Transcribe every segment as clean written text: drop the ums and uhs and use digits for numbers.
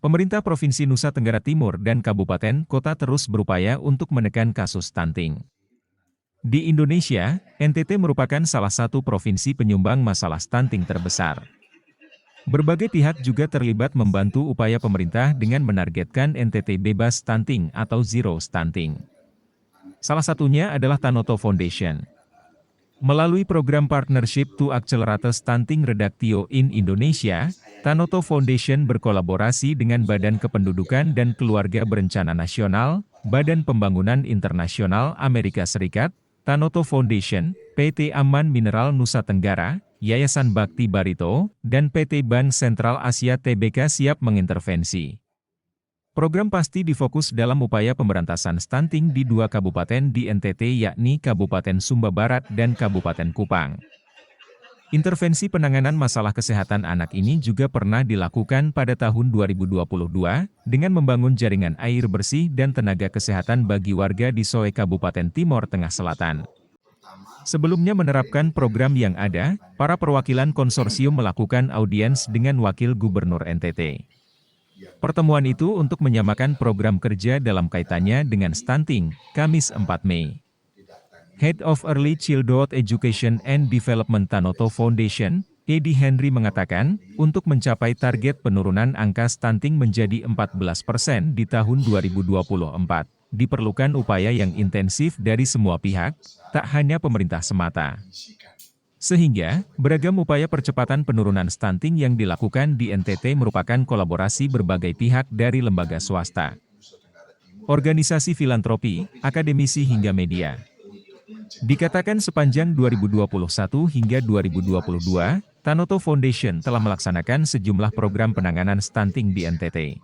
Pemerintah Provinsi Nusa Tenggara Timur dan kabupaten kota terus berupaya untuk menekan kasus stunting. Di Indonesia, NTT merupakan salah satu provinsi penyumbang masalah stunting terbesar. Berbagai pihak juga terlibat membantu upaya pemerintah dengan menargetkan NTT bebas stunting atau zero stunting. Salah satunya adalah Tanoto Foundation. Melalui program Partnership to Accelerate Stunting Reduction in Indonesia, Tanoto Foundation berkolaborasi dengan Badan Kependudukan dan Keluarga Berencana Nasional, Badan Pembangunan Internasional Amerika Serikat, Tanoto Foundation, PT Aman Mineral Nusa Tenggara, Yayasan Bakti Barito, dan PT Bank Sentral Asia Tbk siap mengintervensi. Program pasti difokus dalam upaya pemberantasan stunting di dua kabupaten di NTT yakni Kabupaten Sumba Barat dan Kabupaten Kupang. Intervensi penanganan masalah kesehatan anak ini juga pernah dilakukan pada tahun 2022 dengan membangun jaringan air bersih dan tenaga kesehatan bagi warga di Soe Kabupaten Timor Tengah Selatan. Sebelumnya menerapkan program yang ada, para perwakilan konsorsium melakukan audiens dengan Wakil Gubernur NTT. Pertemuan itu untuk menyamakan program kerja dalam kaitannya dengan stunting, Kamis 4 Mei. Head of Early Childhood Education and Development Tanoto Foundation, Eddie Henry mengatakan, untuk mencapai target penurunan angka stunting menjadi 14% di tahun 2024, diperlukan upaya yang intensif dari semua pihak, tak hanya pemerintah semata. Sehingga, beragam upaya percepatan penurunan stunting yang dilakukan di NTT merupakan kolaborasi berbagai pihak dari lembaga swasta, organisasi filantropi, akademisi hingga media. Dikatakan sepanjang 2021 hingga 2022, Tanoto Foundation telah melaksanakan sejumlah program penanganan stunting di NTT.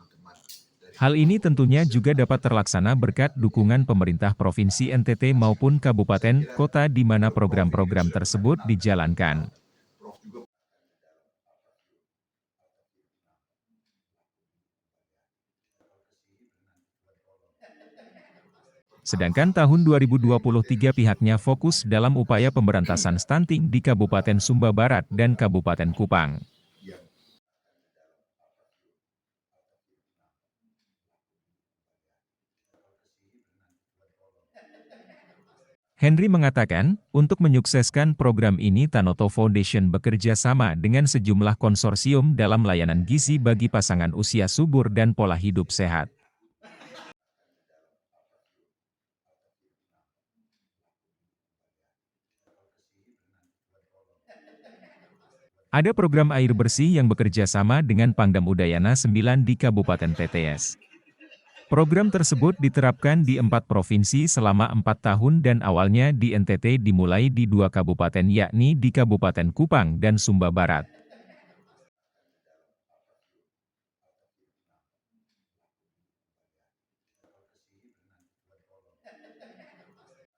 Hal ini tentunya juga dapat terlaksana berkat dukungan pemerintah Provinsi NTT maupun kabupaten kota di mana program-program tersebut dijalankan. Sedangkan tahun 2023 pihaknya fokus dalam upaya pemberantasan stunting di Kabupaten Sumba Barat dan Kabupaten Kupang. Henry mengatakan, untuk menyukseskan program ini Tanoto Foundation bekerja sama dengan sejumlah konsorsium dalam layanan gizi bagi pasangan usia subur dan pola hidup sehat. Ada program air bersih yang bekerja sama dengan Pangdam Udayana 9 di Kabupaten TTS. Program tersebut diterapkan di 4 provinsi selama 4 tahun dan awalnya di NTT dimulai di 2 kabupaten yakni di Kabupaten Kupang dan Sumba Barat.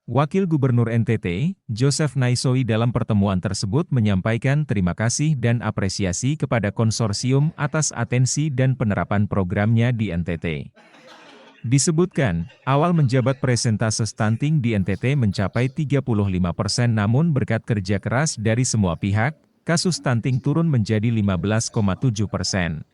Wakil Gubernur NTT, Joseph Naisoi dalam pertemuan tersebut menyampaikan terima kasih dan apresiasi kepada konsorsium atas atensi dan penerapan programnya di NTT. Disebutkan, awal menjabat presentase stunting di NTT mencapai 35% namun berkat kerja keras dari semua pihak, kasus stunting turun menjadi 15,7%.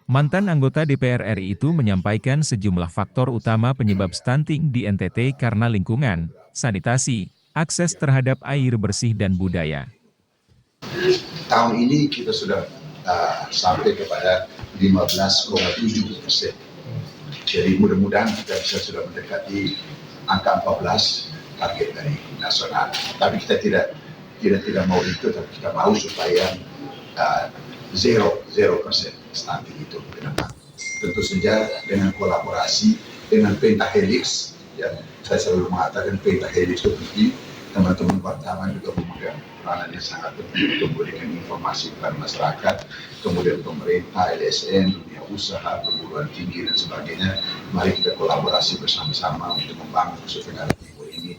Mantan anggota DPR RI itu menyampaikan sejumlah faktor utama penyebab stunting di NTT karena lingkungan, sanitasi, akses terhadap air bersih dan budaya. Tahun ini kita sudah sampai kepada 15,7%. Jadi mudah-mudahan kita bisa sudah mendekati angka 14 target dari nasional. Tapi kita tidak mau itu, tapi kita mau supaya 0% stunting itu ke depan. Tentu saja dengan kolaborasi dengan Pentahelix, yang saya selalu mengatakan Pentahelix itu penting. Teman-teman wartawan juga memegang peranan yang sangat penting untuk memberikan informasi kepada masyarakat, kemudian pemerintah, LSM, dunia usaha, perguruan tinggi dan sebagainya. Mari kita kolaborasi bersama-sama untuk membangun Nusa Tenggara Timur ini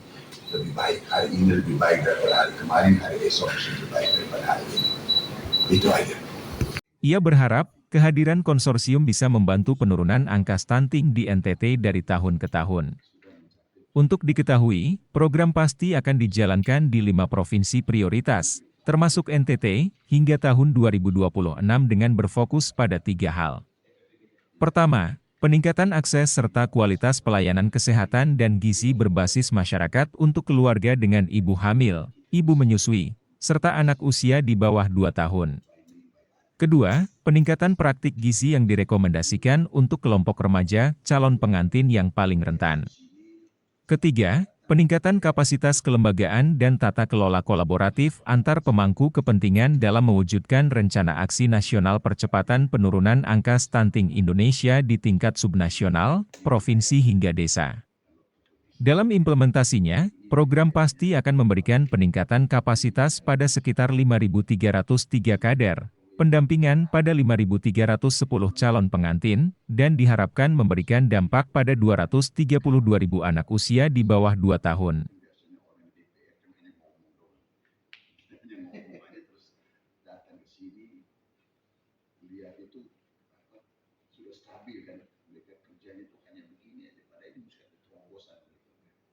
lebih baik. Hari ini lebih baik daripada hari kemarin, hari esok lebih baik daripada hari ini. Itu aja. Ia berharap kehadiran konsorsium bisa membantu penurunan angka stunting di NTT dari tahun ke tahun. Untuk diketahui, program PASTI akan dijalankan di 5 provinsi prioritas, termasuk NTT, hingga tahun 2026 dengan berfokus pada 3 hal. Pertama, peningkatan akses serta kualitas pelayanan kesehatan dan gizi berbasis masyarakat untuk keluarga dengan ibu hamil, ibu menyusui, serta anak usia di bawah 2 tahun. Kedua, peningkatan praktik gizi yang direkomendasikan untuk kelompok remaja, calon pengantin yang paling rentan. Ketiga, peningkatan kapasitas kelembagaan dan tata kelola kolaboratif antar pemangku kepentingan dalam mewujudkan rencana aksi nasional percepatan penurunan angka stunting Indonesia di tingkat subnasional, provinsi hingga desa. Dalam implementasinya, program PASTI akan memberikan peningkatan kapasitas pada sekitar 5.303 kader, pendampingan pada 5.310 calon pengantin, dan diharapkan memberikan dampak pada 232.000 anak usia di bawah 2 tahun. Datang ke sini, lihat itu sudah stabil kan, mereka